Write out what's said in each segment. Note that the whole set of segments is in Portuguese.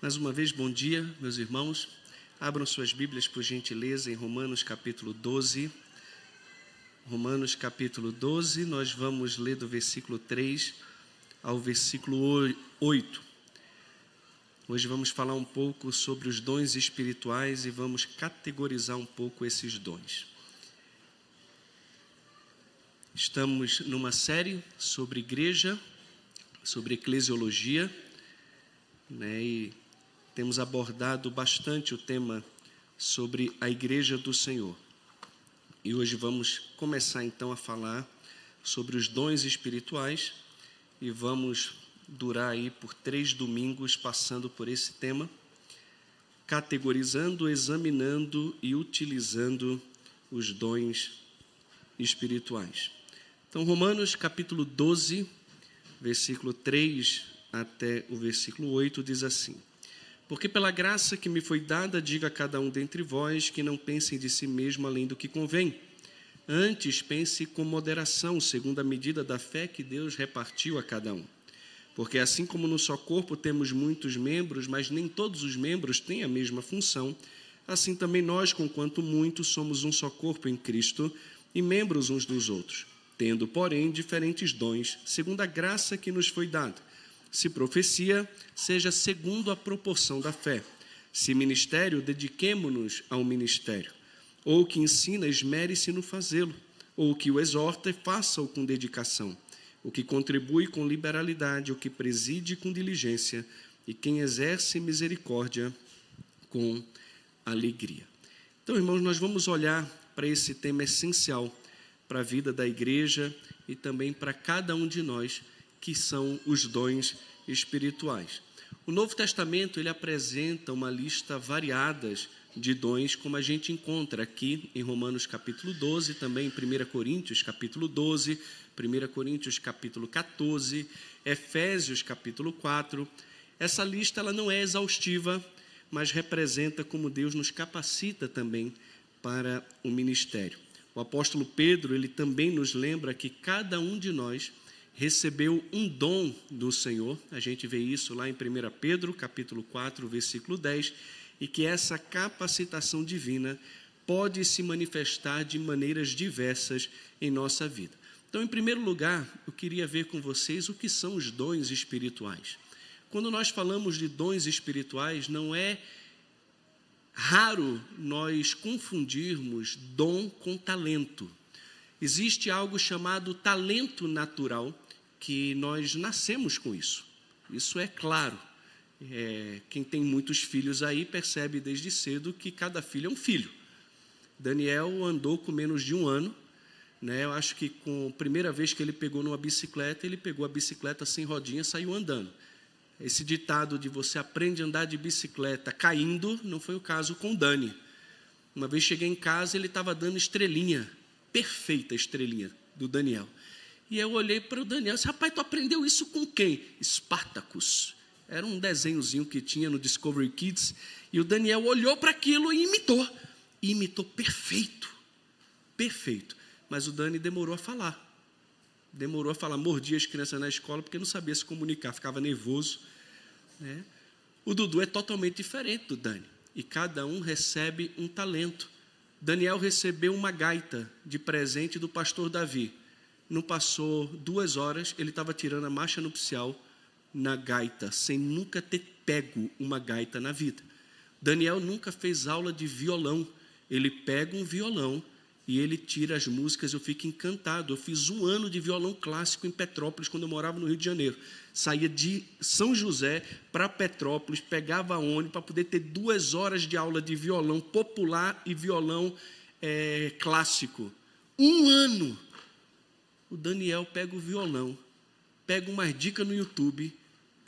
Mais uma vez, bom dia, meus irmãos. Abram suas Bíblias, por gentileza, em Romanos capítulo 12. Romanos capítulo 12, nós vamos ler do versículo 3 ao versículo 8. Hoje vamos falar um pouco sobre os dons espirituais e vamos categorizar um pouco esses dons. Estamos numa série sobre igreja, sobre eclesiologia, e temos abordado bastante o tema sobre a igreja do Senhor. E hoje vamos começar então a falar sobre os dons espirituais e vamos durar aí por 3 domingos passando por esse tema, categorizando, examinando e utilizando os dons espirituais. Então, Romanos capítulo 12, versículo 3 até o versículo 8 diz assim: Porque pela graça que me foi dada, diga a cada um dentre vós que não pense de si mesmo além do que convém. Antes pense com moderação, segundo a medida da fé que Deus repartiu a cada um. Porque assim como no só corpo temos muitos membros, mas nem todos os membros têm a mesma função, assim também nós, conquanto muitos, somos um só corpo em Cristo e membros uns dos outros, tendo, porém, diferentes dons, segundo a graça que nos foi dada. Se profecia, seja segundo a proporção da fé. Se ministério, dediquemo-nos ao ministério. Ou o que ensina, esmere-se no fazê-lo. Ou o que o exorta, faça-o com dedicação. O que contribui com liberalidade, o que preside com diligência, e quem exerce misericórdia com alegria. Então, irmãos, nós vamos olhar para esse tema essencial para a vida da igreja e também para cada um de nós, que são os dons espirituais. O Novo Testamento, ele apresenta uma lista variada de dons, como a gente encontra aqui em Romanos capítulo 12, também em 1 Coríntios capítulo 12, 1 Coríntios capítulo 14, Efésios capítulo 4. Essa lista ela não é exaustiva, mas representa como Deus nos capacita também para o ministério. O apóstolo Pedro, ele também nos lembra que cada um de nós recebeu um dom do Senhor. A gente vê isso lá em 1 Pedro, capítulo 4, versículo 10, e que essa capacitação divina pode se manifestar de maneiras diversas em nossa vida. Então, em primeiro lugar, eu queria ver com vocês o que são os dons espirituais. Quando nós falamos de dons espirituais, não é raro nós confundirmos dom com talento. Existe algo chamado talento natural, que nós nascemos com isso. Isso é claro. Quem tem muitos filhos aí percebe desde cedo que cada filho é um filho. Daniel andou com menos de 1 ano. Eu acho que com a primeira vez que ele pegou numa bicicleta, ele pegou a bicicleta sem rodinha e saiu andando. Esse ditado de você aprende a andar de bicicleta caindo, não foi o caso com o Dani. Uma vez cheguei em casa, ele estava dando estrelinha, perfeita estrelinha do Daniel. E eu olhei para o Daniel e disse: rapaz, tu aprendeu isso com quem? Spartacus. Era um desenhozinho que tinha no Discovery Kids. E o Daniel olhou para aquilo e imitou. E imitou perfeito. Perfeito. Mas o Dani demorou a falar. Mordia as crianças na escola porque não sabia se comunicar, ficava nervoso. O Dudu é totalmente diferente do Dani. E cada um recebe um talento. Daniel recebeu uma gaita de presente do pastor Davi. Não passou 2 horas, ele estava tirando a marcha nupcial na gaita, sem nunca ter pego uma gaita na vida. Daniel nunca fez aula de violão. Ele pega um violão e ele tira as músicas. Eu fico encantado. Eu fiz 1 ano de violão clássico em Petrópolis, quando eu morava no Rio de Janeiro. Saía de São José para Petrópolis, pegava ônibus para poder ter 2 horas de aula de violão popular e violão clássico. 1 ano. O Daniel pega o violão, pega umas dicas no YouTube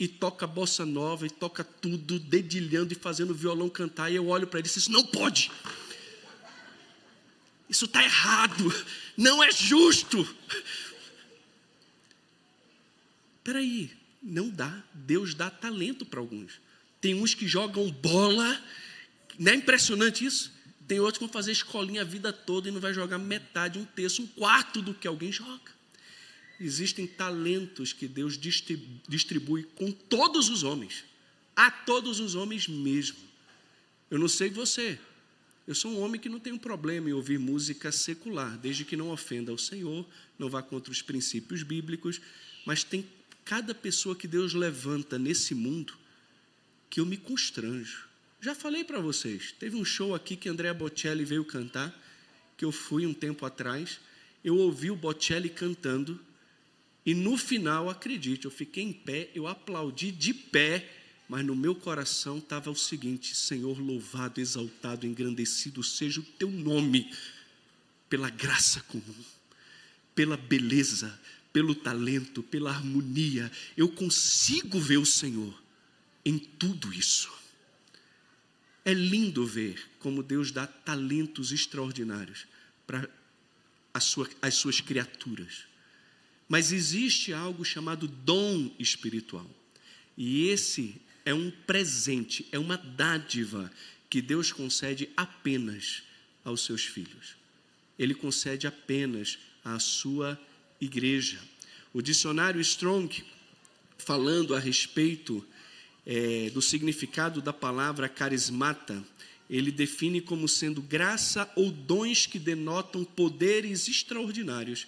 e toca bossa nova e toca tudo, dedilhando e fazendo o violão cantar. E eu olho para ele e disse: isso não pode. Isso está errado. Não é justo. Espera aí, não dá. Deus dá talento para alguns. Tem uns que jogam bola. Não é impressionante isso? Tem outros que vão fazer escolinha a vida toda e não vai jogar metade, 1/3, 1/4 do que alguém joga. Existem talentos que Deus distribui com todos os homens. a todos os homens mesmo. Eu não sei você, eu sou um homem que não tem um problema em ouvir música secular, desde que não ofenda ao Senhor, não vá contra os princípios bíblicos, mas tem cada pessoa que Deus levanta nesse mundo que eu me constranjo. Já falei para vocês, teve um show aqui que Andrea Bocelli veio cantar, que eu fui um tempo atrás, eu ouvi o Bocelli cantando, e no final, acredite, eu fiquei em pé, eu aplaudi de pé, mas no meu coração estava o seguinte: Senhor, louvado, exaltado, engrandecido seja o teu nome, pela graça comum, pela beleza, pelo talento, pela harmonia. Eu consigo ver o Senhor em tudo isso. É lindo ver como Deus dá talentos extraordinários para as suas criaturas. Mas existe algo chamado dom espiritual. E esse é um presente, é uma dádiva que Deus concede apenas aos seus filhos. Ele concede apenas à sua igreja. O dicionário Strong, falando a respeito do significado da palavra carismata, ele define como sendo graça ou dons que denotam poderes extraordinários,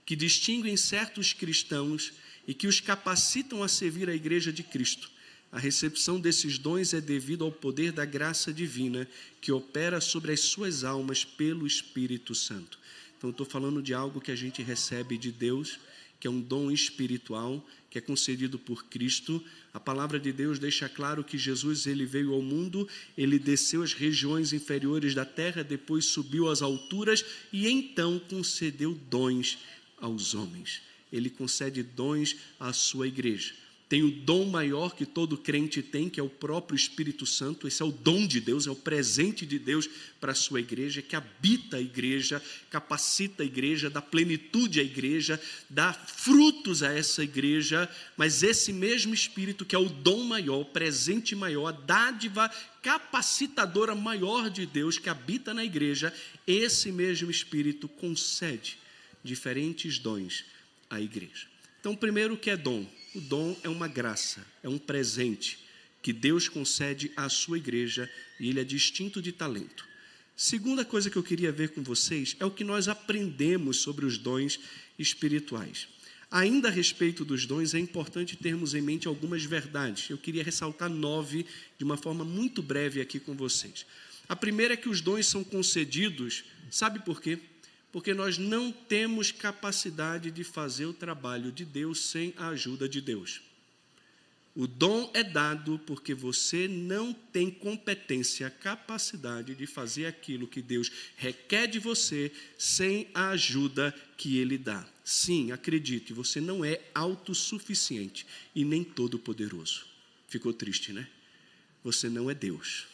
que distinguem certos cristãos e que os capacitam a servir a igreja de Cristo. A recepção desses dons é devido ao poder da graça divina que opera sobre as suas almas pelo Espírito Santo. Então, estou falando de algo que a gente recebe de Deus, que é um dom espiritual, que é concedido por Cristo. A palavra de Deus deixa claro que Jesus, ele veio ao mundo, ele desceu às regiões inferiores da terra, depois subiu às alturas e então concedeu dons aos homens. Ele concede dons à sua igreja. Tem o dom maior que todo crente tem, que é o próprio Espírito Santo. Esse é o dom de Deus, é o presente de Deus para a sua igreja, que habita a igreja, capacita a igreja, dá plenitude à igreja, dá frutos a essa igreja. Mas esse mesmo Espírito, que é o dom maior, o presente maior, a dádiva capacitadora maior de Deus que habita na igreja, esse mesmo Espírito concede diferentes dons à igreja. Então, primeiro, o que é dom? O dom é uma graça, é um presente que Deus concede à sua igreja e ele é distinto de talento. Segunda coisa que eu queria ver com vocês é o que nós aprendemos sobre os dons espirituais. Ainda a respeito dos dons, é importante termos em mente algumas verdades. Eu queria ressaltar 9 de uma forma muito breve aqui com vocês. A primeira é que os dons são concedidos, sabe por quê? Porque nós não temos capacidade de fazer o trabalho de Deus sem a ajuda de Deus. O dom é dado porque você não tem competência, capacidade de fazer aquilo que Deus requer de você sem a ajuda que Ele dá. Sim, acredite, você não é autossuficiente e nem todo-poderoso. Ficou triste, né? Você não é Deus.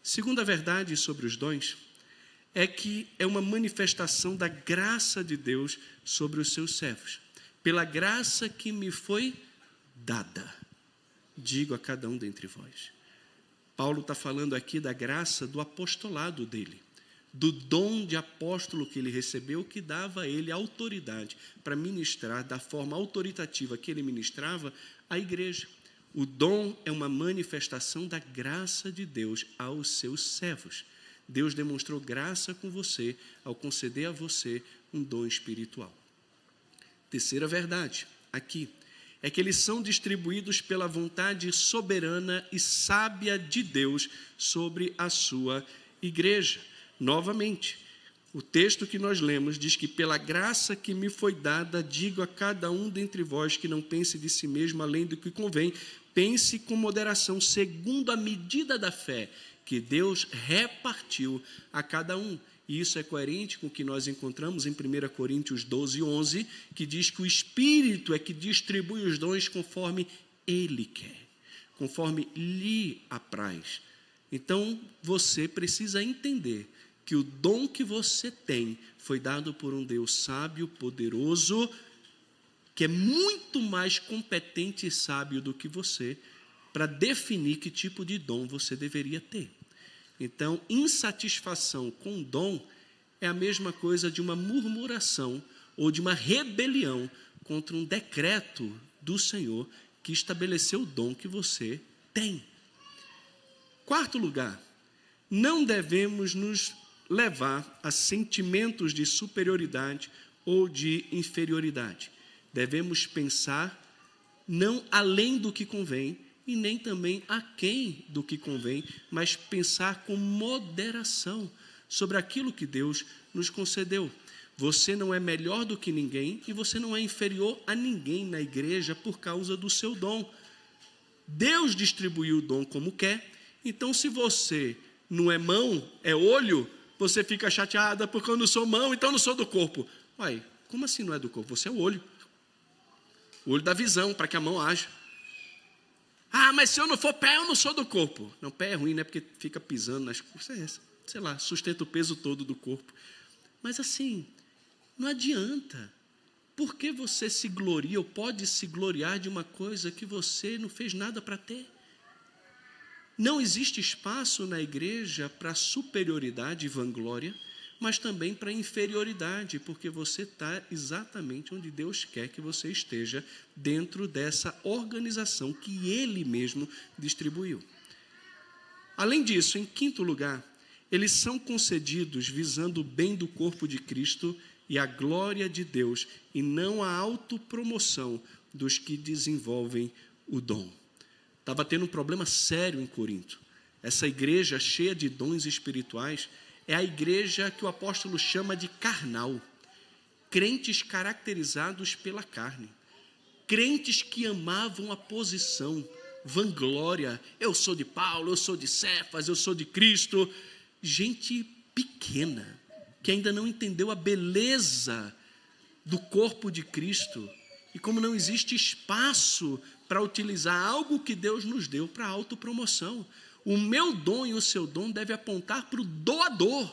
Segunda verdade sobre os dons é que é uma manifestação da graça de Deus sobre os seus servos. Pela graça que me foi dada, digo a cada um dentre vós. Paulo está falando aqui da graça do apostolado dele, do dom de apóstolo que ele recebeu, que dava a ele autoridade para ministrar da forma autoritativa que ele ministrava à igreja. O dom é uma manifestação da graça de Deus aos seus servos. Deus demonstrou graça com você ao conceder a você um dom espiritual. Terceira verdade, aqui, é que eles são distribuídos pela vontade soberana e sábia de Deus sobre a sua igreja. Novamente, o texto que nós lemos diz que pela graça que me foi dada, digo a cada um dentre vós que não pense de si mesmo além do que convém, pense com moderação, segundo a medida da fé que Deus repartiu a cada um. E isso é coerente com o que nós encontramos em 1 Coríntios 12, 11, que diz que o Espírito é que distribui os dons conforme Ele quer, conforme lhe apraz. Então, você precisa entender que o dom que você tem foi dado por um Deus sábio, poderoso, que é muito mais competente e sábio do que você, para definir que tipo de dom você deveria ter. Então, insatisfação com o dom é a mesma coisa de uma murmuração ou de uma rebelião contra um decreto do Senhor que estabeleceu o dom que você tem. Quarto lugar, não devemos nos levar a sentimentos de superioridade ou de inferioridade. Devemos pensar não além do que convém e nem também aquém do que convém, mas pensar com moderação sobre aquilo que Deus nos concedeu. Você não é melhor do que ninguém e você não é inferior a ninguém na igreja por causa do seu dom. Deus distribuiu o dom como quer, então se você não é mão, é olho, você fica chateada porque eu não sou mão, então eu não sou do corpo. Uai, como assim não é do corpo? Você é o olho. O olho da visão, para que a mão haja. Ah, mas se eu não for pé, eu não sou do corpo. Não, pé é ruim, né? Porque fica pisando nas coisas. Sei lá, sustenta o peso todo do corpo. Mas assim, não adianta. Por que você se gloria ou pode se gloriar de uma coisa que você não fez nada para ter? Não existe espaço na igreja para superioridade e vanglória, mas também para inferioridade, porque você está exatamente onde Deus quer que você esteja, dentro dessa organização que Ele mesmo distribuiu. Além disso, em quinto lugar, eles são concedidos visando o bem do corpo de Cristo e a glória de Deus, e não a autopromoção dos que desenvolvem o dom. Estava tendo um problema sério em Corinto. Essa igreja cheia de dons espirituais é a igreja que o apóstolo chama de carnal. Crentes caracterizados pela carne. Crentes que amavam a posição, vanglória. Eu sou de Paulo, eu sou de Cefas, eu sou de Cristo. Gente pequena, que ainda não entendeu a beleza do corpo de Cristo. E como não existe espaço para utilizar algo que Deus nos deu para autopromoção. O meu dom e o seu dom devem apontar para o doador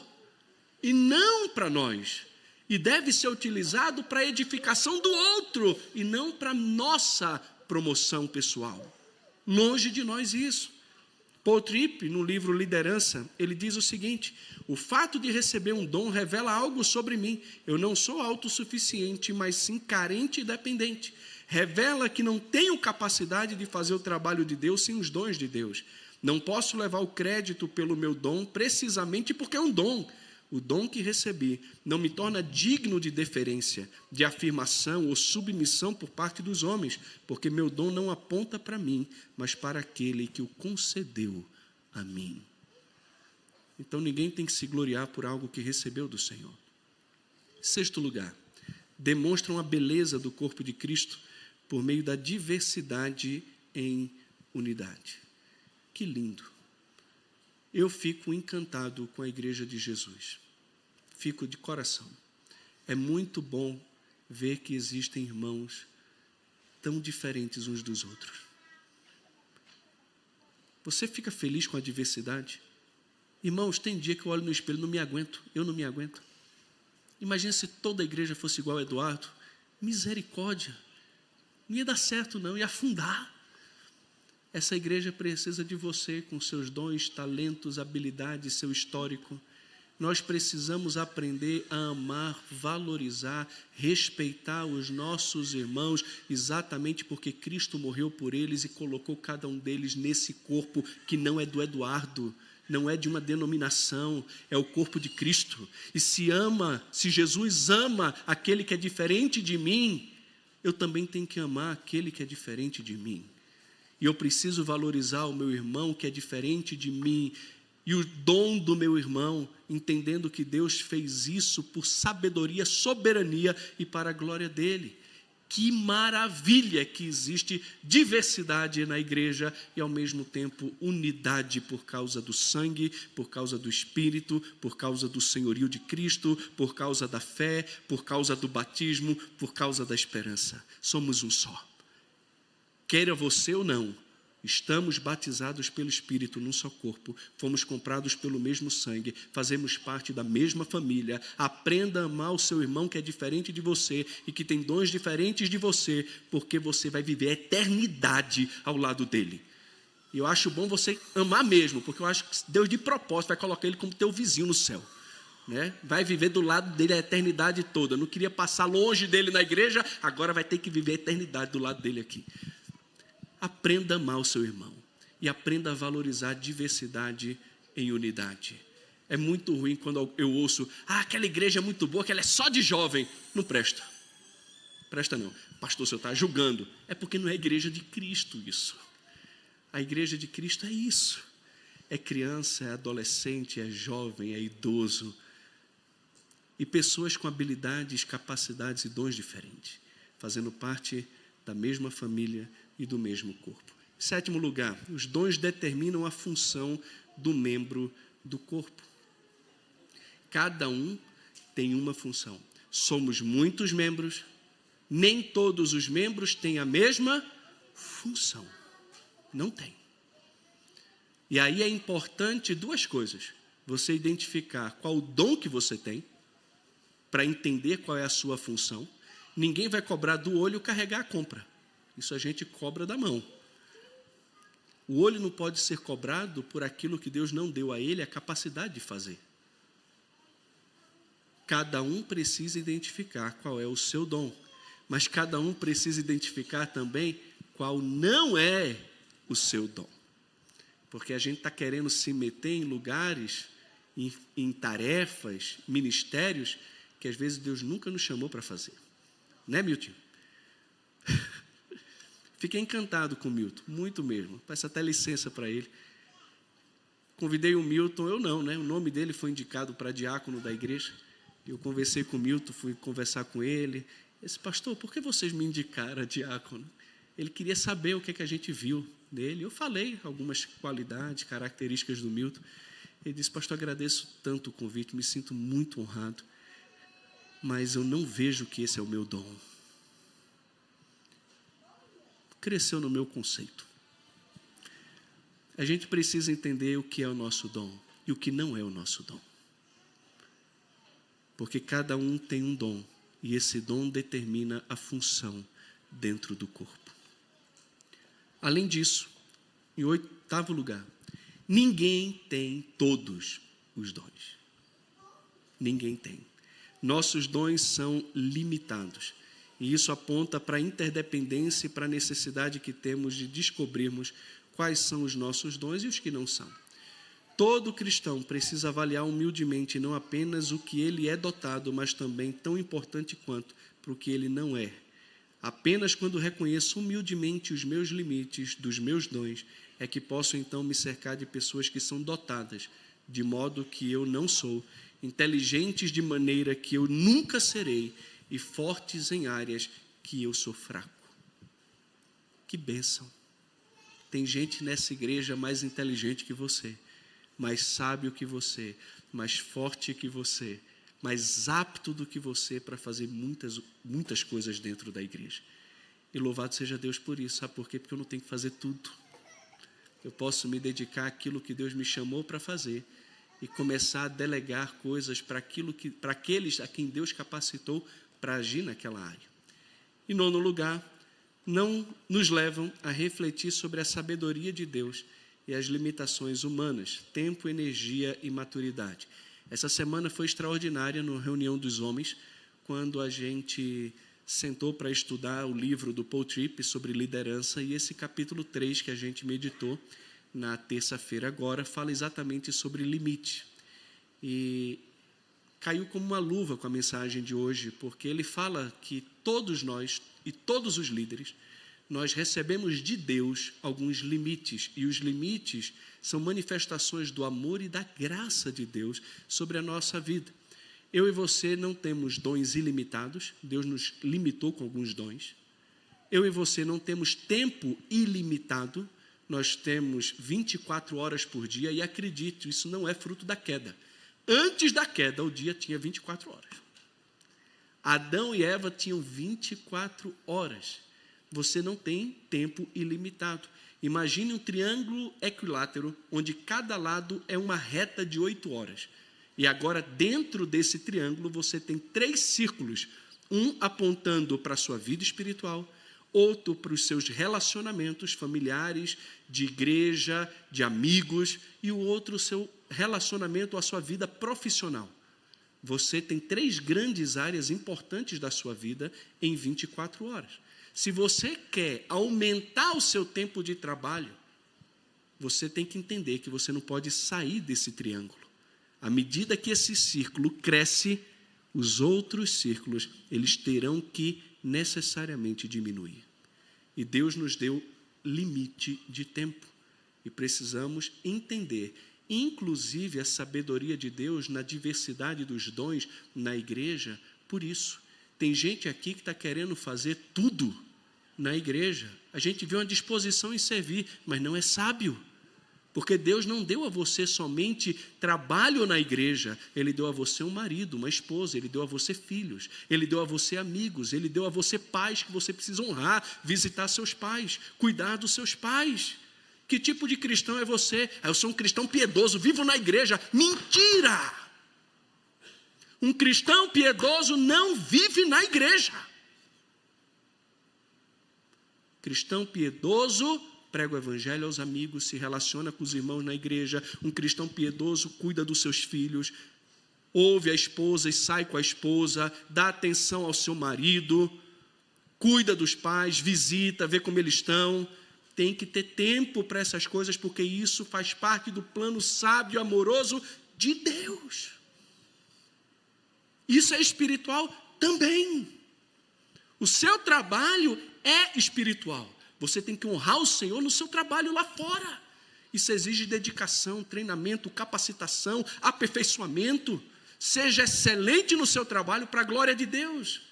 e não para nós. E deve ser utilizado para a edificação do outro e não para nossa promoção pessoal. Longe de nós isso. Paul Tripp, no livro Liderança, ele diz o seguinte: o fato de receber um dom revela algo sobre mim. Eu não sou autossuficiente, mas sim carente e dependente. Revela que não tenho capacidade de fazer o trabalho de Deus sem os dons de Deus. Não posso levar o crédito pelo meu dom precisamente porque é um dom. O dom que recebi não me torna digno de deferência, de afirmação ou submissão por parte dos homens, porque meu dom não aponta para mim, mas para aquele que o concedeu a mim. Então ninguém tem que se gloriar por algo que recebeu do Senhor. Sexto lugar, demonstram a beleza do corpo de Cristo por meio da diversidade em unidade. Que lindo! Eu fico encantado com a igreja de Jesus. Fico de coração. É muito bom ver que existem irmãos tão diferentes uns dos outros. Você fica feliz com a diversidade? Irmãos, tem dia que eu olho no espelho e não me aguento. Eu não me aguento. Imagina se toda a igreja fosse igual a Eduardo. Misericórdia. Não ia dar certo não, ia afundar. Essa igreja precisa de você, com seus dons, talentos, habilidades, seu histórico. Nós precisamos aprender a amar, valorizar, respeitar os nossos irmãos, exatamente porque Cristo morreu por eles e colocou cada um deles nesse corpo que não é do Eduardo, não é de uma denominação, é o corpo de Cristo. E se Jesus ama aquele que é diferente de mim, eu também tenho que amar aquele que é diferente de mim. E eu preciso valorizar o meu irmão que é diferente de mim e o dom do meu irmão, entendendo que Deus fez isso por sabedoria, soberania e para a glória dele. Que maravilha que existe diversidade na igreja e ao mesmo tempo unidade por causa do sangue, por causa do Espírito, por causa do senhorio de Cristo, por causa da fé, por causa do batismo, por causa da esperança. Somos um só. Queira você ou não, estamos batizados pelo Espírito num só corpo, fomos comprados pelo mesmo sangue, fazemos parte da mesma família. Aprenda a amar o seu irmão que é diferente de você e que tem dons diferentes de você, porque você vai viver a eternidade ao lado dele. E eu acho bom você amar mesmo, porque eu acho que Deus de propósito vai colocar ele como teu vizinho no céu. Né? Vai viver do lado dele a eternidade toda. Não queria passar longe dele na igreja, agora vai ter que viver a eternidade do lado dele aqui. aprenda a amar o seu irmão e aprenda a valorizar a diversidade em unidade. É muito ruim quando eu ouço, aquela igreja é muito boa, que ela é só de jovem. Não presta. Presta não. Pastor, o senhor está julgando. É porque não é a igreja de Cristo isso. A igreja de Cristo é isso. É criança, é adolescente, é jovem, é idoso. E pessoas com habilidades, capacidades e dons diferentes, fazendo parte da mesma família e do mesmo corpo. Em sétimo lugar, os dons determinam a função do membro do corpo. Cada um tem uma função. Somos muitos membros, nem todos os membros têm a mesma função. Não tem. E aí é importante duas coisas. Você identificar qual o dom que você tem, para entender qual é a sua função. Ninguém vai cobrar do olho carregar a compra. Isso a gente cobra da mão. O olho não pode ser cobrado por aquilo que Deus não deu a ele a capacidade de fazer. Cada um precisa identificar qual é o seu dom, mas cada um precisa identificar também qual não é o seu dom. Porque a gente está querendo se meter em lugares, em tarefas, ministérios, que às vezes Deus nunca nos chamou para fazer. Né, Milton? Fiquei encantado com o Milton, muito mesmo. Peço até licença para ele. Convidei o Milton, eu não, né? O nome dele foi indicado para diácono da igreja. Eu conversei com o Milton, fui conversar com ele. Eu disse, pastor, por que vocês me indicaram a diácono? Ele queria saber o que é que a gente viu nele. Eu falei algumas qualidades, características do Milton. Ele disse, pastor, agradeço tanto o convite, me sinto muito honrado, mas eu não vejo que esse é o meu dom. Cresceu no meu conceito. A gente precisa entender o que é o nosso dom e o que não é o nosso dom. Porque cada um tem um dom, e esse dom determina a função dentro do corpo. Além disso, em oitavo lugar, ninguém tem todos os dons. Ninguém tem. Nossos dons são limitados, e isso aponta para a interdependência e para a necessidade que temos de descobrirmos quais são os nossos dons e os que não são. Todo cristão precisa avaliar humildemente não apenas o que ele é dotado, mas também, tão importante quanto, para o que ele não é. Apenas quando reconheço humildemente os meus limites dos meus dons, é que posso então me cercar de pessoas que são dotadas, de modo que eu não sou, inteligentes de maneira que eu nunca serei e fortes em áreas que eu sou fraco. Que bênção! Tem gente nessa igreja mais inteligente que você, mais sábio que você, mais forte que você, mais apto do que você para fazer muitas coisas dentro da igreja. E louvado seja Deus por isso. Sabe por quê? Porque eu não tenho que fazer tudo. Eu posso me dedicar àquilo que Deus me chamou para fazer e começar a delegar coisas para aqueles a quem Deus capacitou para agir naquela área. Em nono lugar, não nos levam a refletir sobre a sabedoria de Deus e as limitações humanas, tempo, energia e maturidade. Essa semana foi extraordinária na reunião dos homens, quando a gente sentou para estudar o livro do Paul Tripp sobre liderança, e esse capítulo 3 que a gente meditou na terça-feira agora, fala exatamente sobre limite. E caiu como uma luva com a mensagem de hoje, porque ele fala que todos nós e todos os líderes, nós recebemos de Deus alguns limites, e os limites são manifestações do amor e da graça de Deus sobre a nossa vida. Eu e você não temos dons ilimitados, Deus nos limitou com alguns dons. Eu e você não temos tempo ilimitado, nós temos 24 horas por dia, e acredite, isso não é fruto da queda. Antes da queda, o dia tinha 24 horas. Adão e Eva tinham 24 horas. Você não tem tempo ilimitado. Imagine um triângulo equilátero, onde cada lado é uma reta de 8 horas. E agora, dentro desse triângulo, você tem 3 círculos. Um apontando para a sua vida espiritual, outro para os seus relacionamentos familiares, de igreja, de amigos, e o outro o seu relacionamento, a sua vida profissional. Você tem 3 grandes áreas importantes da sua vida em 24 horas. Se você quer aumentar o seu tempo de trabalho, você tem que entender que você não pode sair desse triângulo. À medida que esse círculo cresce, os outros círculos, eles terão que necessariamente diminuir. E Deus nos deu limite de tempo. E precisamos entender, inclusive, a sabedoria de Deus na diversidade dos dons na igreja. Por isso, tem gente aqui que está querendo fazer tudo na igreja. A gente vê uma disposição em servir, mas não é sábio. Porque Deus não deu a você somente trabalho na igreja, Ele deu a você um marido, uma esposa, Ele deu a você filhos, Ele deu a você amigos, Ele deu a você pais que você precisa honrar, visitar seus pais, cuidar dos seus pais. Que tipo de cristão é você? Eu sou um cristão piedoso, vivo na igreja. Mentira! Um cristão piedoso não vive na igreja. Cristão piedoso prega o evangelho aos amigos, se relaciona com os irmãos na igreja. Um cristão piedoso cuida dos seus filhos, ouve a esposa e sai com a esposa, dá atenção ao seu marido, cuida dos pais, visita, vê como eles estão. Tem que ter tempo para essas coisas, porque isso faz parte do plano sábio e amoroso de Deus. Isso é espiritual também. O seu trabalho é espiritual. Você tem que honrar o Senhor no seu trabalho lá fora. Isso exige dedicação, treinamento, capacitação, aperfeiçoamento. Seja excelente no seu trabalho para a glória de Deus.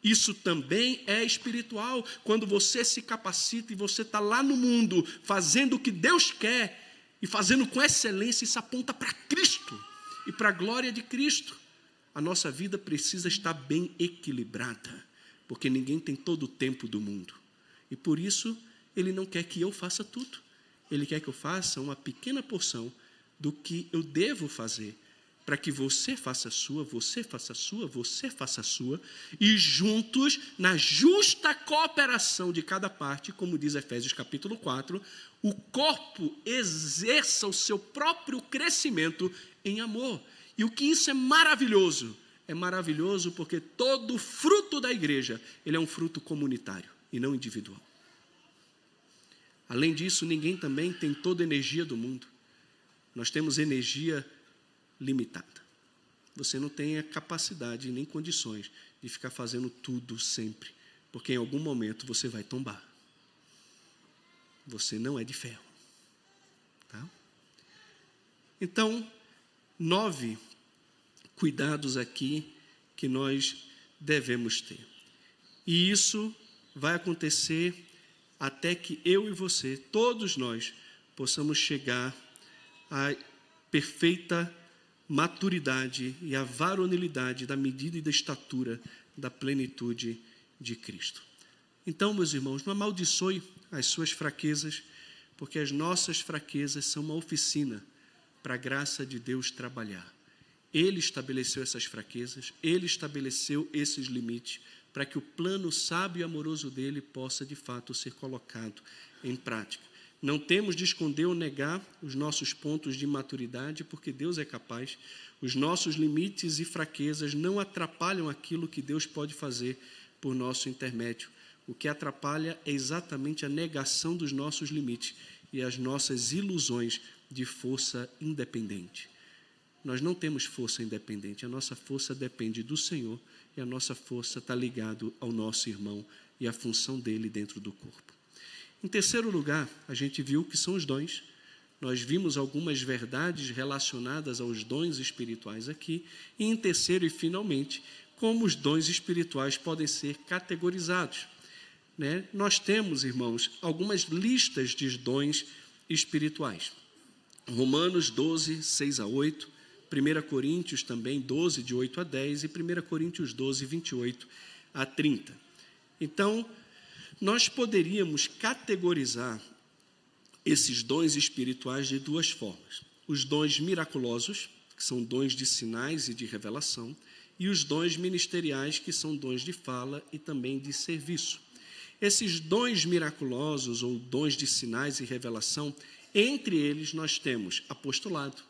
Isso também é espiritual. Quando você se capacita e você está lá no mundo, fazendo o que Deus quer, e fazendo com excelência, isso aponta para Cristo e para a glória de Cristo. A nossa vida precisa estar bem equilibrada, porque ninguém tem todo o tempo do mundo. E por isso, Ele não quer que eu faça tudo. Ele quer que eu faça uma pequena porção do que eu devo fazer, para que você faça a sua, você faça a sua, você faça a sua, e juntos, na justa cooperação de cada parte, como diz Efésios capítulo 4, o corpo exerça o seu próprio crescimento em amor. E o que isso é maravilhoso? É maravilhoso porque todo fruto da igreja, ele é um fruto comunitário e não individual. Além disso, ninguém também tem toda a energia do mundo. Nós temos energia limitada. Você não tem a capacidade nem condições de ficar fazendo tudo sempre, porque em algum momento você vai tombar. Você não é de ferro. Tá? Então, 9 cuidados aqui que nós devemos ter. E isso vai acontecer até que eu e você, todos nós, possamos chegar à perfeita maturidade e à varonilidade da medida e da estatura da plenitude de Cristo. Então, meus irmãos, não amaldiçoe as suas fraquezas, porque as nossas fraquezas são uma oficina para a graça de Deus trabalhar. Ele estabeleceu essas fraquezas, Ele estabeleceu esses limites, para que o plano sábio e amoroso dele possa, de fato, ser colocado em prática. Não temos de esconder ou negar os nossos pontos de maturidade, porque Deus é capaz. Os nossos limites e fraquezas não atrapalham aquilo que Deus pode fazer por nosso intermédio. O que atrapalha é exatamente a negação dos nossos limites e as nossas ilusões de força independente. Nós não temos força independente, a nossa força depende do Senhor e a nossa força está ligada ao nosso irmão e à função dele dentro do corpo. Em terceiro lugar, a gente viu que são os dons. Nós vimos algumas verdades relacionadas aos dons espirituais aqui. E em terceiro e finalmente, como os dons espirituais podem ser categorizados. Nós temos, irmãos, algumas listas de dons espirituais. Romanos 12, 6 a 8, 1 Coríntios também 12, de 8 a 10 e 1 Coríntios 12, 28 a 30. Então, nós poderíamos categorizar esses dons espirituais de duas formas. Os dons miraculosos, que são dons de sinais e de revelação, e os dons ministeriais, que são dons de fala e também de serviço. Esses dons miraculosos ou dons de sinais e revelação, entre eles nós temos apostolado,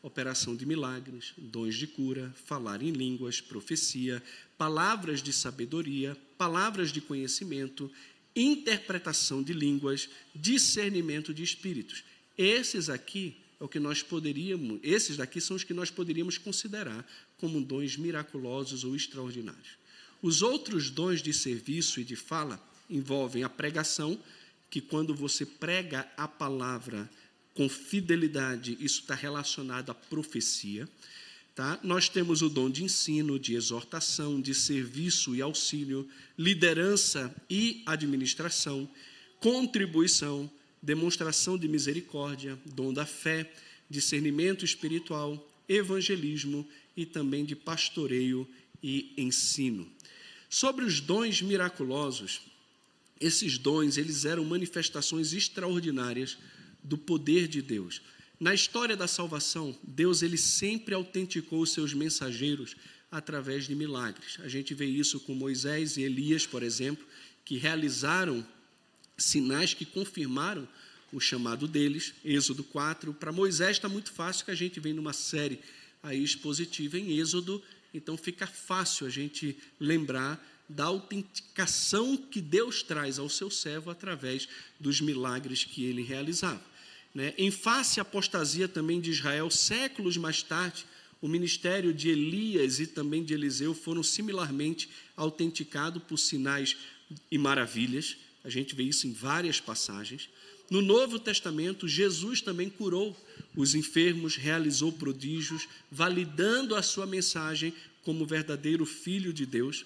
operação de milagres, dons de cura, falar em línguas, profecia, palavras de sabedoria, palavras de conhecimento, interpretação de línguas, discernimento de espíritos. Esses daqui são os que nós poderíamos considerar como dons miraculosos ou extraordinários. Os outros dons de serviço e de fala envolvem a pregação, que quando você prega a palavra com fidelidade, isso está relacionado à profecia. Tá? Nós temos o dom de ensino, de exortação, de serviço e auxílio, liderança e administração, contribuição, demonstração de misericórdia, dom da fé, discernimento espiritual, evangelismo e também de pastoreio e ensino. Sobre os dons miraculosos, esses dons eles eram manifestações extraordinárias do poder de Deus. Na história da salvação, Deus ele sempre autenticou os seus mensageiros através de milagres. A gente vê isso com Moisés e Elias, por exemplo, que realizaram sinais que confirmaram o chamado deles. Êxodo 4. Para Moisés está muito fácil, que a gente vem numa série aí expositiva em Êxodo, então fica fácil a gente lembrar da autenticação que Deus traz ao seu servo através dos milagres que ele realizava. Em face à apostasia também de Israel, séculos mais tarde, o ministério de Elias e também de Eliseu foram similarmente autenticados por sinais e maravilhas. A gente vê isso em várias passagens. No Novo Testamento, Jesus também curou os enfermos, realizou prodígios, validando a sua mensagem como verdadeiro Filho de Deus.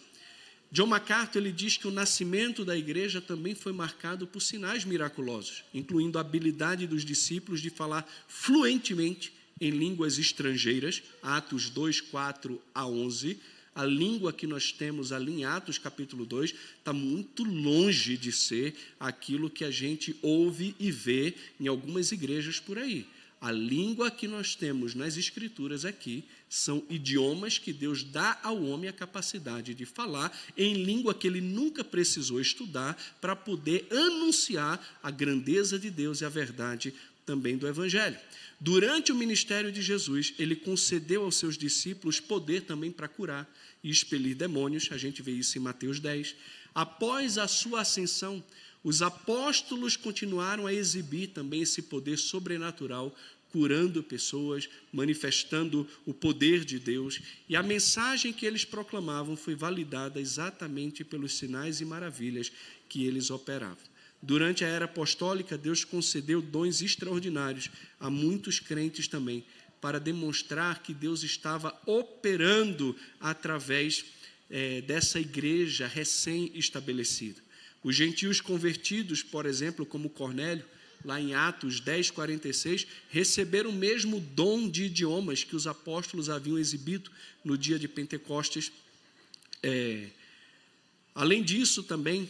John MacArthur ele diz que o nascimento da igreja também foi marcado por sinais miraculosos, incluindo a habilidade dos discípulos de falar fluentemente em línguas estrangeiras, Atos 2, 4 a 11. A língua que nós temos ali em Atos capítulo 2 está muito longe de ser aquilo que a gente ouve e vê em algumas igrejas por aí. A língua que nós temos nas Escrituras aqui são idiomas que Deus dá ao homem a capacidade de falar em língua que ele nunca precisou estudar para poder anunciar a grandeza de Deus e a verdade também do Evangelho. Durante o ministério de Jesus, ele concedeu aos seus discípulos poder também para curar e expelir demônios. A gente vê isso em Mateus 10. Após a sua ascensão, os apóstolos continuaram a exibir também esse poder sobrenatural, curando pessoas, manifestando o poder de Deus, e a mensagem que eles proclamavam foi validada exatamente pelos sinais e maravilhas que eles operavam. Durante a era apostólica, Deus concedeu dons extraordinários a muitos crentes também, para demonstrar que Deus estava operando através dessa igreja recém-estabelecida. Os gentios convertidos, por exemplo, como Cornélio, lá em Atos 10, 46, receberam o mesmo dom de idiomas que os apóstolos haviam exibido no dia de Pentecostes. Além disso também,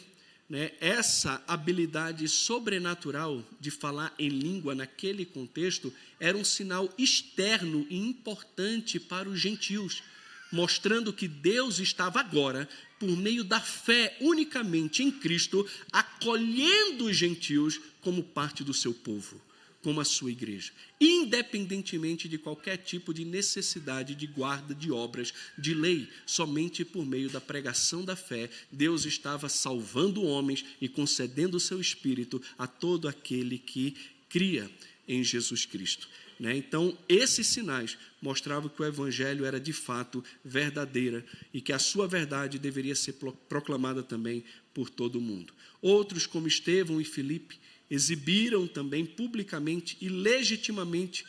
essa habilidade sobrenatural de falar em língua naquele contexto era um sinal externo e importante para os gentios, mostrando que Deus estava agora, por meio da fé unicamente em Cristo, acolhendo os gentios como parte do seu povo, como a sua igreja, independentemente de qualquer tipo de necessidade de guarda de obras, de lei. Somente por meio da pregação da fé, Deus estava salvando homens e concedendo o seu Espírito a todo aquele que cria em Jesus Cristo. Então, esses sinais mostravam que o Evangelho era de fato verdadeira e que a sua verdade deveria ser proclamada também por todo o mundo. Outros, como Estevão e Filipe, exibiram também publicamente e legitimamente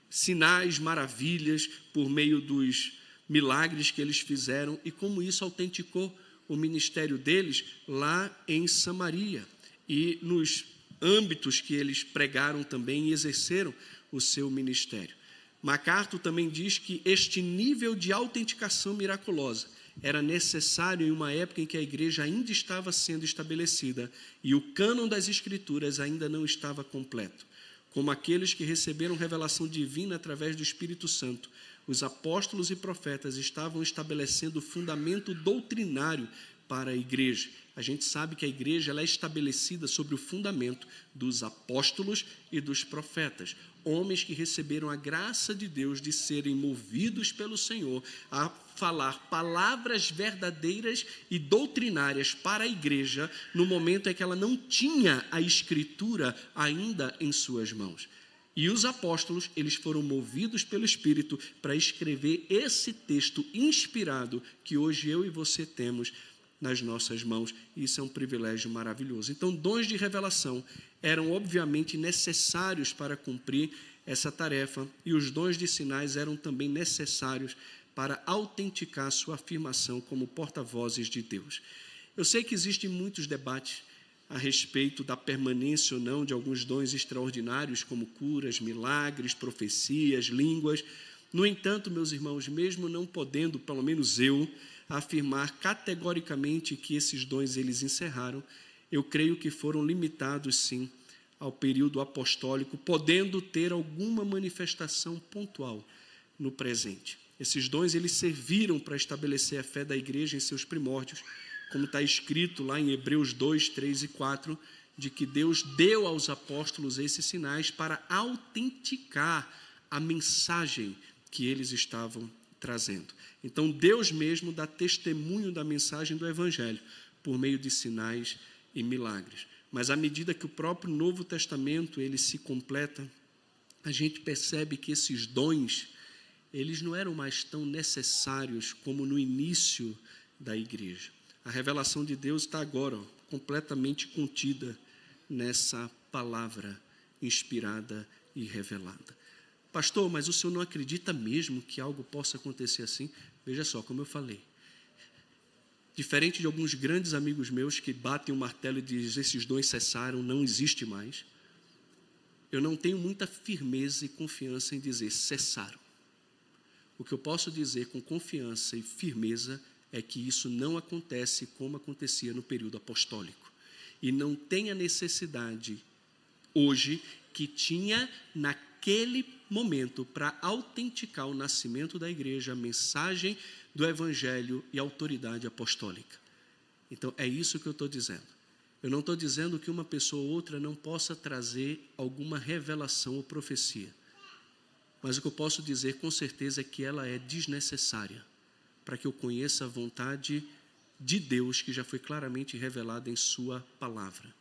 sinais, maravilhas, por meio dos milagres que eles fizeram, e como isso autenticou o ministério deles lá em Samaria e nos âmbitos que eles pregaram também e exerceram o seu ministério. MacArthur também diz que este nível de autenticação miraculosa era necessário em uma época em que a igreja ainda estava sendo estabelecida e o cânon das Escrituras ainda não estava completo. Como aqueles que receberam revelação divina através do Espírito Santo, os apóstolos e profetas estavam estabelecendo o fundamento doutrinário para a igreja. A gente sabe que a igreja ela é estabelecida sobre o fundamento dos apóstolos e dos profetas, homens que receberam a graça de Deus de serem movidos pelo Senhor a falar palavras verdadeiras e doutrinárias para a igreja no momento em que ela não tinha a Escritura ainda em suas mãos. E os apóstolos, eles foram movidos pelo Espírito para escrever esse texto inspirado que hoje eu e você temos nas nossas mãos. E isso é um privilégio maravilhoso. Então, dons de revelação eram obviamente necessários para cumprir essa tarefa, e os dons de sinais eram também necessários para autenticar sua afirmação como porta-vozes de Deus. Eu sei que existem muitos debates a respeito da permanência ou não de alguns dons extraordinários, como curas, milagres, profecias, línguas. No entanto, meus irmãos, mesmo não podendo, pelo menos eu, afirmar categoricamente que esses dons eles encerraram, eu creio que foram limitados, sim, ao período apostólico, podendo ter alguma manifestação pontual no presente. Esses dons eles serviram para estabelecer a fé da igreja em seus primórdios, como está escrito lá em Hebreus 2, 3 e 4, de que Deus deu aos apóstolos esses sinais para autenticar a mensagem que eles estavam trazendo. Então, Deus mesmo dá testemunho da mensagem do Evangelho por meio de sinais e milagres. Mas à medida que o próprio Novo Testamento ele se completa, a gente percebe que esses dons, eles não eram mais tão necessários como no início da igreja. A revelação de Deus está agora completamente contida nessa palavra inspirada e revelada. Pastor, mas o senhor não acredita mesmo que algo possa acontecer assim? Veja só, como eu falei. Diferente de alguns grandes amigos meus que batem o martelo e dizem esses dons cessaram, não existe mais, eu não tenho muita firmeza e confiança em dizer cessaram. O que eu posso dizer com confiança e firmeza é que isso não acontece como acontecia no período apostólico. E não tem a necessidade hoje que tinha naquele momento para autenticar o nascimento da igreja, a mensagem do Evangelho e a autoridade apostólica. Então, é isso que eu estou dizendo. Eu não estou dizendo que uma pessoa ou outra não possa trazer alguma revelação ou profecia. Mas o que eu posso dizer com certeza é que ela é desnecessária para que eu conheça a vontade de Deus que já foi claramente revelada em sua palavra.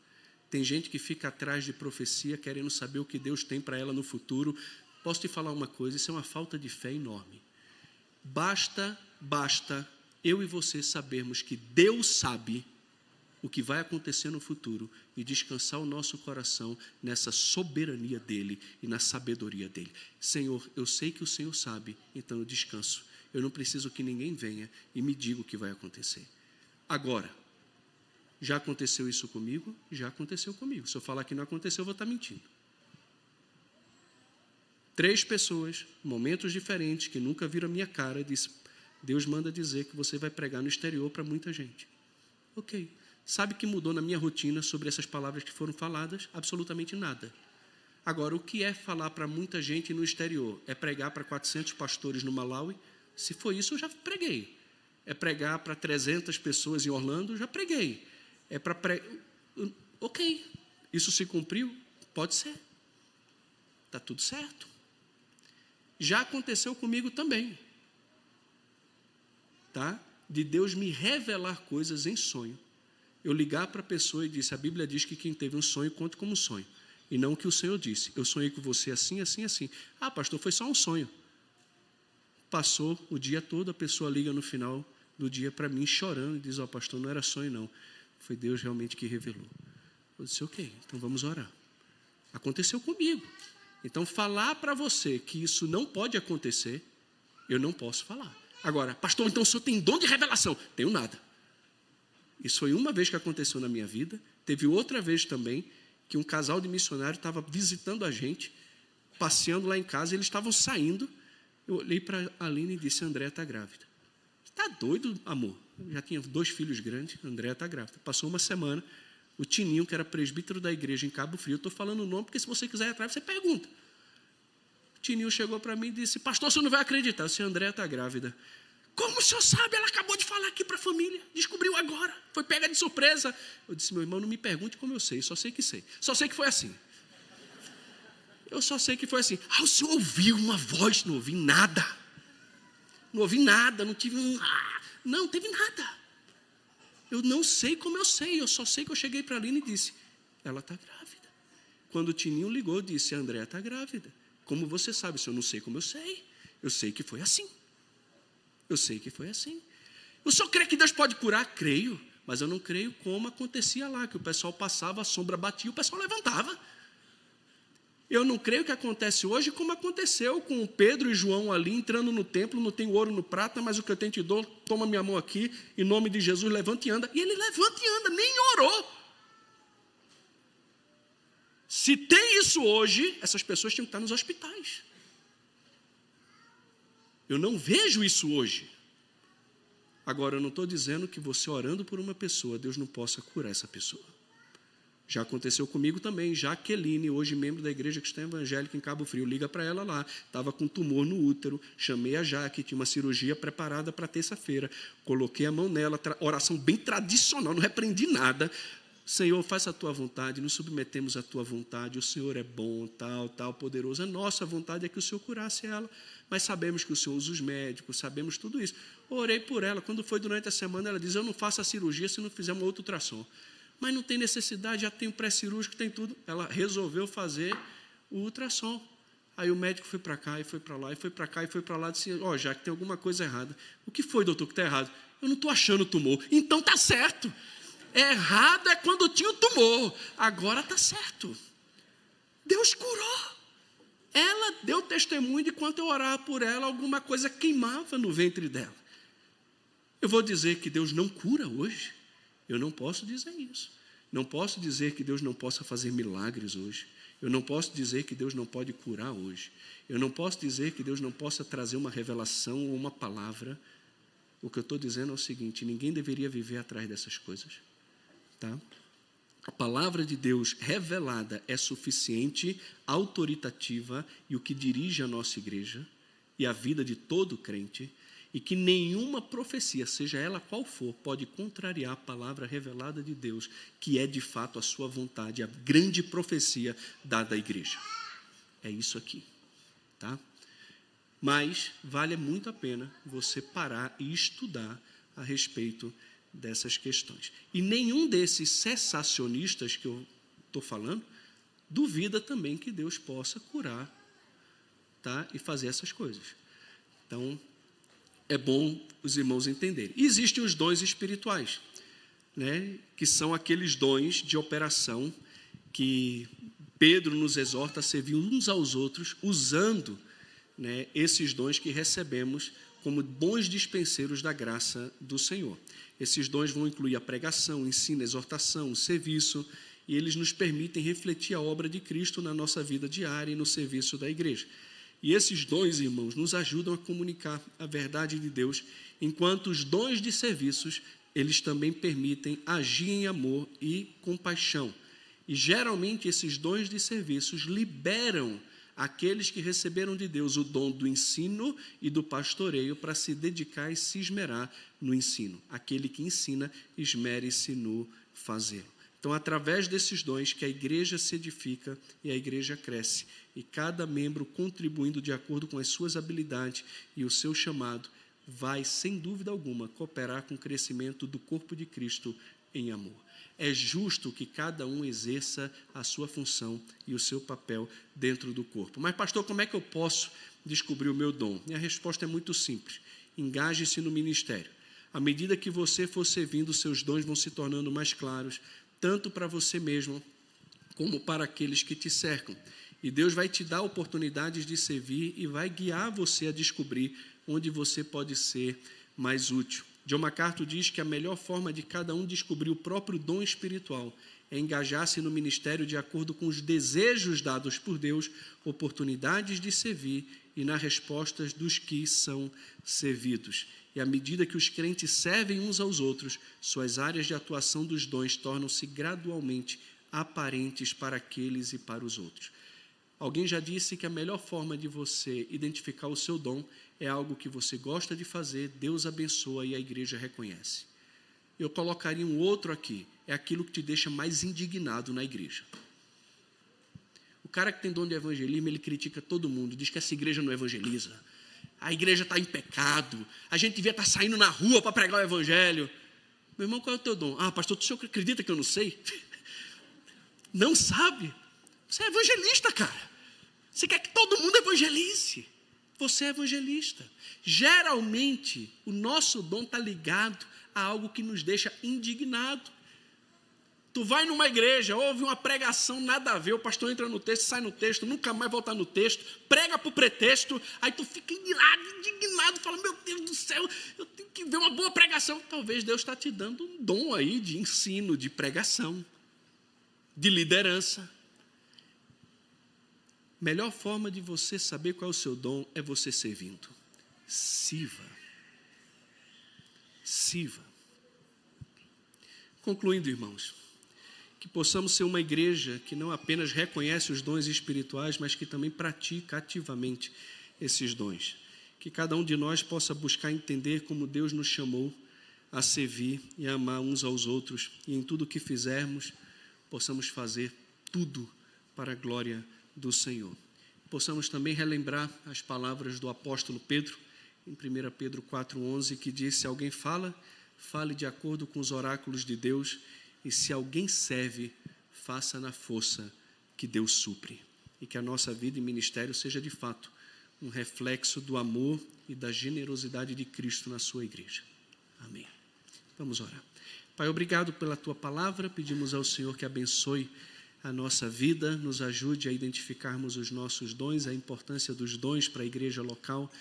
Tem gente que fica atrás de profecia querendo saber o que Deus tem para ela no futuro. Posso te falar uma coisa, isso é uma falta de fé enorme. Basta eu e você sabermos que Deus sabe o que vai acontecer no futuro e descansar o nosso coração nessa soberania dEle e na sabedoria dEle. Senhor, eu sei que o Senhor sabe, então eu descanso. Eu não preciso que ninguém venha e me diga o que vai acontecer. Agora, já aconteceu isso comigo? Já aconteceu comigo. Se eu falar que não aconteceu, eu vou estar mentindo. 3 pessoas, momentos diferentes, que nunca viram a minha cara, disse, Deus manda dizer que você vai pregar no exterior para muita gente. Ok. Sabe o que mudou na minha rotina sobre essas palavras que foram faladas? Absolutamente nada. Agora, o que é falar para muita gente no exterior? É pregar para 400 pastores no Malawi? Se for isso, eu já preguei. É pregar para 300 pessoas em Orlando? Já preguei. É para Ok. Isso se cumpriu? Pode ser. Está tudo certo. Já aconteceu comigo também. Tá? De Deus me revelar coisas em sonho. Eu ligar para a pessoa e disse, a Bíblia diz que quem teve um sonho, conta como um sonho. E não o que o Senhor disse. Eu sonhei com você assim, assim, assim. Ah, pastor, foi só um sonho. Passou o dia todo, a pessoa liga no final do dia para mim, chorando, e diz, ó, pastor, não era sonho não. Foi Deus realmente que revelou. Eu disse, ok, então vamos orar. Aconteceu comigo. Então, falar para você que isso não pode acontecer, eu não posso falar. Agora, pastor, então o senhor tem dom de revelação? Tenho nada. Isso foi uma vez que aconteceu na minha vida. Teve outra vez também que um casal de missionários estava visitando a gente, passeando lá em casa, e eles estavam saindo. Eu olhei para a Aline e disse, Andréa está grávida. Está doido, amor? Eu já tinha 2 filhos grandes, Andréa está grávida. Passou uma semana, o Tininho, que era presbítero da igreja em Cabo Frio, eu estou falando o nome, porque se você quiser ir atrás, você pergunta. O Tininho chegou para mim e disse, pastor, você não vai acreditar, se a Andréa está grávida. Como o senhor sabe? Ela acabou de falar aqui para a família, descobriu agora, foi pega de surpresa. Eu disse, meu irmão, não me pergunte como eu sei, só sei que sei. Só sei que foi assim. Eu só sei que foi assim. Ah, o senhor ouviu uma voz? Não ouvi nada. não ouvi nada, não tive não teve nada. Eu não sei como eu sei, eu só sei que eu cheguei para a Aline e disse, ela está grávida. Quando o Tininho ligou, disse, a Andréa está grávida. Como você sabe, se eu não sei como eu sei que foi assim. Eu sei que foi assim. O senhor crê que Deus pode curar? Creio, mas eu não creio como acontecia lá, que o pessoal passava, a sombra batia, o pessoal levantava. Eu não creio que acontece hoje como aconteceu com Pedro e João ali, entrando no templo, não tem ouro no prata, mas o que eu tenho te dou, toma minha mão aqui, em nome de Jesus, levanta e anda. E ele levanta e anda, nem orou. Se tem isso hoje, essas pessoas tinham que estar nos hospitais. Eu não vejo isso hoje. Agora, eu não estou dizendo que você orando por uma pessoa, Deus não possa curar essa pessoa. Já aconteceu comigo também. Jaqueline, hoje membro da Igreja Cristã Evangélica em Cabo Frio, liga para ela lá, estava com tumor no útero, chamei a Jaque, tinha uma cirurgia preparada para terça-feira, coloquei a mão nela, oração bem tradicional, não repreendi nada. Senhor, faça a tua vontade, nos submetemos à tua vontade, o Senhor é bom, tal, poderoso. A nossa vontade é que o Senhor curasse ela, mas sabemos que o Senhor usa os médicos, sabemos tudo isso. Orei por ela, quando foi durante a semana, ela diz, eu não faço a cirurgia se não fizer uma outra ultrassom. Mas não tem necessidade, já tem o pré-cirúrgico, tem tudo. Ela resolveu fazer o ultrassom. Aí o médico foi para cá, e foi para lá, e foi para cá, e foi para lá, disse, já que tem alguma coisa errada. O que foi, doutor, que está errado? Eu não estou achando o tumor. Então está certo. Errado é quando tinha o tumor. Agora está certo. Deus curou. Ela deu testemunho de quando eu orava por ela, alguma coisa queimava no ventre dela. Eu vou dizer que Deus não cura hoje? Eu não posso dizer isso. Não posso dizer que Deus não possa fazer milagres hoje. Eu não posso dizer que Deus não pode curar hoje. Eu não posso dizer que Deus não possa trazer uma revelação ou uma palavra. O que eu estou dizendo é o seguinte, ninguém deveria viver atrás dessas coisas. Tá? A palavra de Deus revelada é suficiente, autoritativa e o que dirige a nossa igreja e a vida de todo crente, e que nenhuma profecia, seja ela qual for, pode contrariar a palavra revelada de Deus, que é de fato a sua vontade, a grande profecia dada à igreja. É isso aqui, tá? Mas vale muito a pena você parar e estudar a respeito dessas questões. E nenhum desses cessacionistas que eu estou falando, duvida também que Deus possa curar, tá? E fazer essas coisas. Então, é bom os irmãos entenderem. E existem os dons espirituais, né? Que são aqueles dons de operação que Pedro nos exorta a servir uns aos outros, usando, né, esses dons que recebemos como bons dispenseiros da graça do Senhor. Esses dons vão incluir a pregação, o ensino, a exortação, o serviço, e eles nos permitem refletir a obra de Cristo na nossa vida diária e no serviço da igreja. E esses dons, irmãos, nos ajudam a comunicar a verdade de Deus, enquanto os dons de serviços, eles também permitem agir em amor e compaixão. E geralmente esses dons de serviços liberam aqueles que receberam de Deus o dom do ensino e do pastoreio para se dedicar e se esmerar no ensino. Aquele que ensina, esmere-se no fazer. Então, através desses dons que a igreja se edifica e a igreja cresce, e cada membro contribuindo de acordo com as suas habilidades e o seu chamado, vai, sem dúvida alguma, cooperar com o crescimento do corpo de Cristo em amor. É justo que cada um exerça a sua função e o seu papel dentro do corpo. Mas, pastor, como é que eu posso descobrir o meu dom? E a resposta é muito simples. Engaje-se no ministério. À medida que você for servindo, seus dons vão se tornando mais claros, tanto para você mesmo, como para aqueles que te cercam. E Deus vai te dar oportunidades de servir e vai guiar você a descobrir onde você pode ser mais útil. John MacArthur diz que a melhor forma de cada um descobrir o próprio dom espiritual é engajar-se no ministério de acordo com os desejos dados por Deus, oportunidades de servir e nas respostas dos que são servidos. E à medida que os crentes servem uns aos outros, suas áreas de atuação dos dons tornam-se gradualmente aparentes para aqueles e para os outros. Alguém já disse que a melhor forma de você identificar o seu dom é algo que você gosta de fazer, Deus abençoa e a igreja reconhece. Eu colocaria um outro aqui, é aquilo que te deixa mais indignado na igreja. O cara que tem dom de evangelismo, ele critica todo mundo, diz que essa igreja não evangeliza. a igreja está em pecado, a gente devia estar saindo na rua para pregar o evangelho. Meu irmão, qual é o teu dom? Ah, pastor, o senhor acredita que eu não sei? Não sabe? Você é evangelista, cara. Você quer que todo mundo evangelize. Você é evangelista. Geralmente, o nosso dom está ligado a algo que nos deixa indignado. Tu vai numa igreja, ouve uma pregação, nada a ver, o pastor entra no texto, sai no texto, nunca mais volta no texto, prega para o pretexto, aí tu fica indignado, fala, meu Deus do céu, eu tenho que ver uma boa pregação. Talvez Deus está te dando um dom aí de ensino, de pregação, de liderança. Melhor forma de você saber qual é o seu dom é você servindo. Sirva. Sirva. Concluindo, irmãos, que possamos ser uma igreja que não apenas reconhece os dons espirituais, mas que também pratica ativamente esses dons. Que cada um de nós possa buscar entender como Deus nos chamou a servir e a amar uns aos outros, e em tudo o que fizermos, possamos fazer tudo para a glória do Senhor. Possamos também relembrar as palavras do apóstolo Pedro, em 1 Pedro 4,11, que diz, se alguém fala, fale de acordo com os oráculos de Deus, e se alguém serve, faça na força que Deus supre. E que a nossa vida e ministério seja de fato um reflexo do amor e da generosidade de Cristo na sua igreja. Amém. Vamos orar. Pai, obrigado pela tua palavra, pedimos ao Senhor que abençoe a nossa vida, nos ajude a identificarmos os nossos dons, a importância dos dons para a igreja local,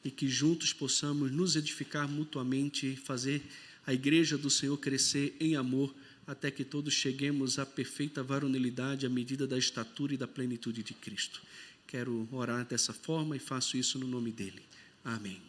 e que juntos possamos nos edificar mutuamente e fazer a igreja do Senhor crescer em amor, até que todos cheguemos à perfeita varonilidade, à medida da estatura e da plenitude de Cristo. Quero orar dessa forma e faço isso no nome dele. Amém.